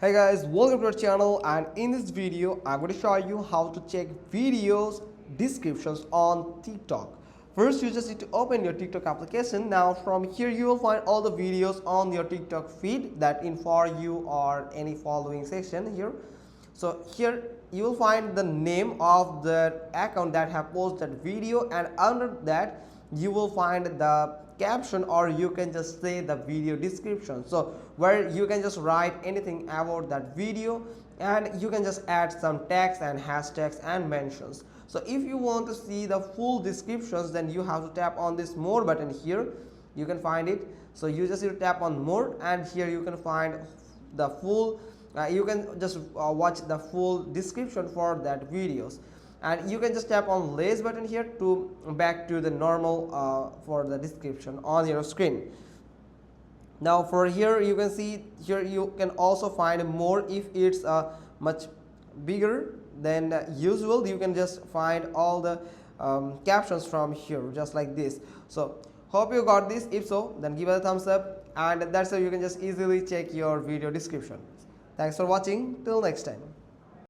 Hey guys, welcome to our channel, and in this video I'm going to show you how to check videos descriptions on TikTok. First, you just need to open your TikTok application. Now from here you will find all the videos on your TikTok feed that in For You or any following section here. So here you will find the name of the account that have posted that video, and under that you will find the caption, or you can just say the video description, so where you can just write anything about that video, and you can just add some text and hashtags and mentions. So if you want to see the full descriptions, then you have to tap on this more button here. You can find it. So you just need to tap on more, and here you can find the full you can just watch the full description for that videos, and you can just tap on less button here to back to the normal for the description on your screen. Now for here you can see here you can also find more. If it's much bigger than usual, you can just find all the captions from here just like this. So hope you got this. If so, then give it a thumbs up, and that's how you can just easily check your video description. Thanks for watching. Till next time.